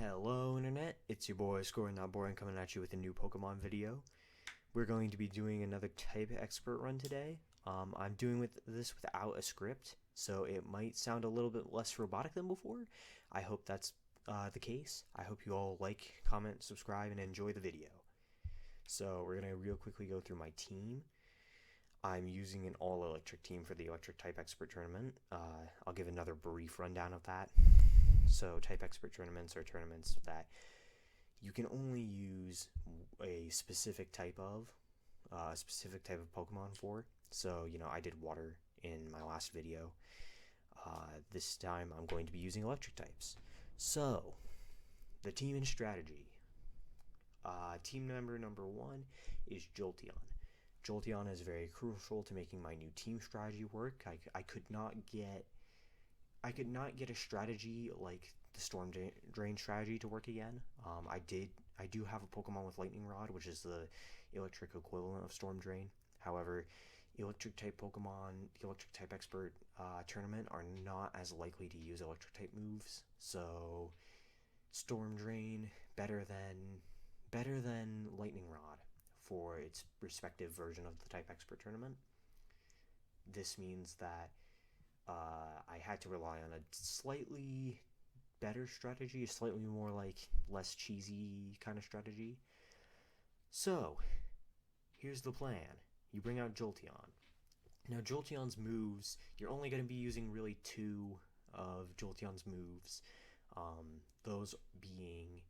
Hello Internet, it's your boy Scoring Not Boring coming at you with a new Pokemon video. We're going to be doing another type expert run today. I'm doing this without a script, so it might sound a little bit less robotic than before. I hope that's the case. I hope you all like, comment, subscribe, and enjoy the video. So we're going to real quickly go through my team. I'm using an all-electric team for the electric type expert tournament. I'll give another brief rundown of that. So type expert tournaments are tournaments that you can only use a specific type of Pokemon for. So, I did water in my last video. This time I'm going to be using electric types. So, the team and strategy. Team member number 1 is Jolteon. Jolteon is very crucial to making my new team strategy work. I could not get a strategy like the Storm Drain strategy to work again. I do have a Pokemon with Lightning Rod, which is the electric equivalent of Storm Drain. However, electric type Pokemon, the electric type expert tournament are not as likely to use electric type moves. So Storm Drain better than Lightning Rod for its respective version of the type expert tournament. This means that I had to rely on a slightly better strategy, a slightly more less cheesy kind of strategy. So, here's the plan. You bring out Jolteon. Now, Jolteon's moves, you're only going to be using really 2 of Jolteon's moves. Those being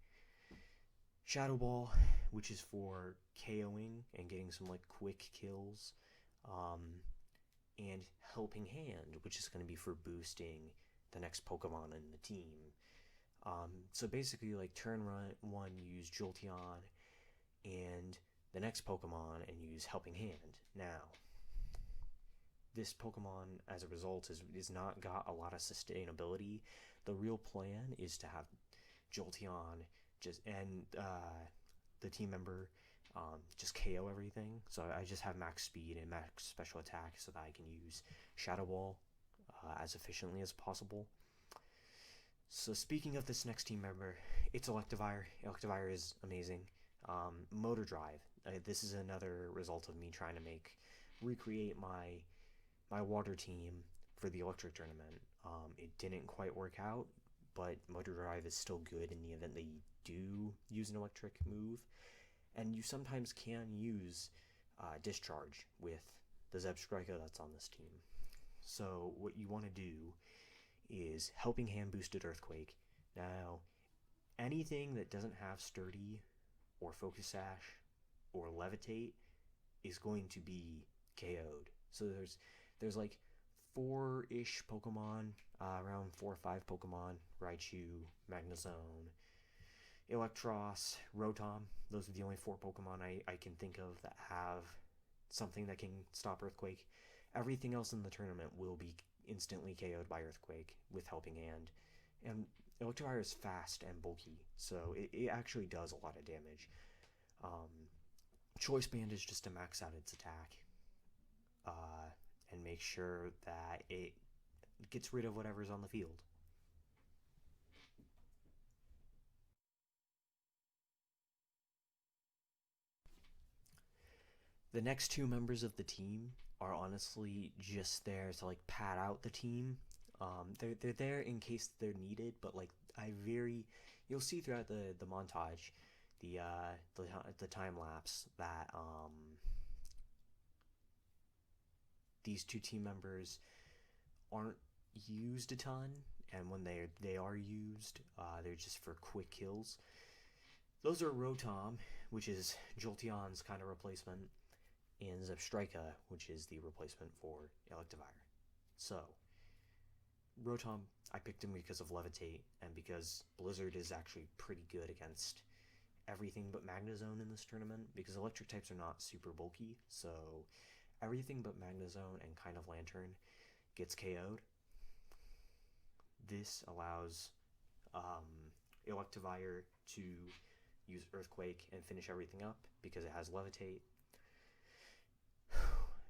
Shadow Ball, which is for KOing and getting some quick kills. And Helping Hand, which is going to be for boosting the next Pokemon in the team. So basically, turn 1, use Jolteon, and the next Pokemon, and use Helping Hand. Now, this Pokemon, as a result, is not got a lot of sustainability. The real plan is to have Jolteon and the team member just KO everything. So I just have max speed and max special attack so that I can use Shadow Ball as efficiently as possible. So speaking of this next team member, it's Electivire. Electivire is amazing. Motor Drive. This is another result of me trying to recreate my water team for the electric tournament. It didn't quite work out, but Motor Drive is still good in the event that you do use an electric move. And you sometimes can use Discharge with the Zebstrika that's on this team. So what you want to do is Helping Hand boosted Earthquake. Now, anything that doesn't have Sturdy or Focus Sash or Levitate is going to be KO'd. So there's 4-ish Pokemon, around 4 or 5 Pokemon, Raichu, Magnezone, Electros, Rotom. Those are the only 4 Pokemon I can think of that have something that can stop Earthquake. Everything else in the tournament will be instantly KO'd by Earthquake with Helping Hand. And Electivire is fast and bulky, so it actually does a lot of damage. Choice Band is just to max out its attack and make sure that it gets rid of whatever's on the field. The next 2 members of the team are honestly just there to pad out the team. They're there in case they're needed, but you'll see throughout the montage, the time lapse that these 2 team members aren't used a ton, and when they are used, they're just for quick kills. Those are Rotom, which is Jolteon's kind of replacement, and Zebstrika, which is the replacement for Electivire. So, Rotom, I picked him because of Levitate, and because Blizzard is actually pretty good against everything but Magnezone in this tournament, because electric types are not super bulky, so everything but Magnezone and kind of Lantern gets KO'd. This allows Electivire to use Earthquake and finish everything up because it has Levitate,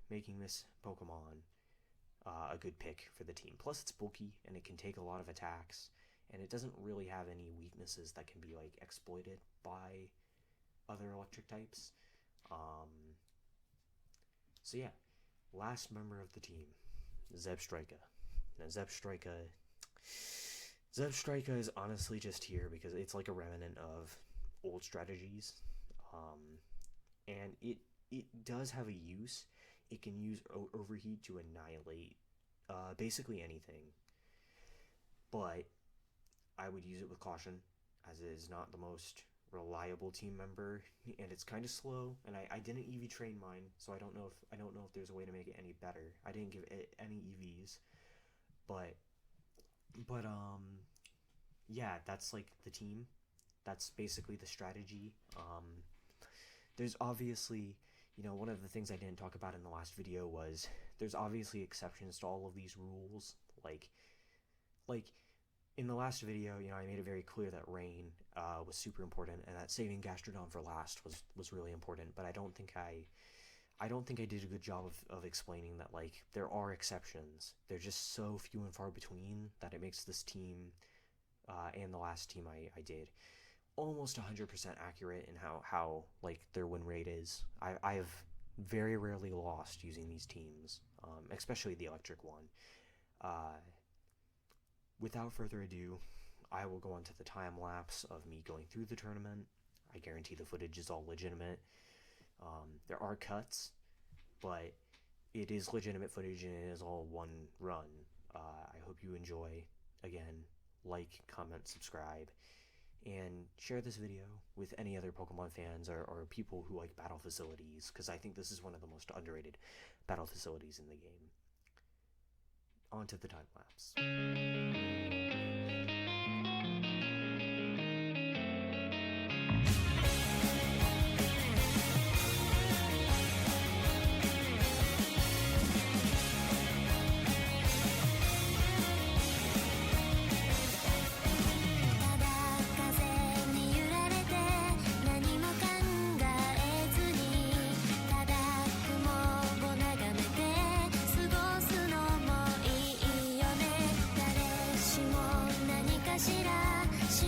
making this Pokemon a good pick for the team. Plus, it's bulky and it can take a lot of attacks, and it doesn't really have any weaknesses that can be like exploited by other electric types. So yeah, last member of the team, Zebstrika. Now Zebstrika is honestly just here because it's like a remnant of old strategies, and it does have a use. It can use overheat to annihilate basically anything, but I would use it with caution, as it is not the most reliable team member, and it's kind of slow. And I didn't EV train mine, so I don't know if there's a way to make it any better. I didn't give it any EVs, but yeah, that's like the team. That's basically the strategy. There's obviously, one of the things I didn't talk about in the last video was there's obviously exceptions to all of these rules. Like in the last video, I made it very clear that rain was super important, and that saving Gastrodon for last was really important. But I don't think I did a good job of explaining that, like, there are exceptions. They're just so few and far between that it makes this team and the last team I did almost 100% accurate in how like their win rate is. I have very rarely lost using these teams, especially the electric one. Without further ado, I will go on to the time lapse of me going through the tournament. I guarantee the footage is all legitimate. There are cuts, but it is legitimate footage and it is all one run. I hope you enjoy. Again, like, comment, subscribe, and share this video with any other Pokemon fans or people who like battle facilities, because I think this is one of the most underrated battle facilities in the game. On to the time lapse. She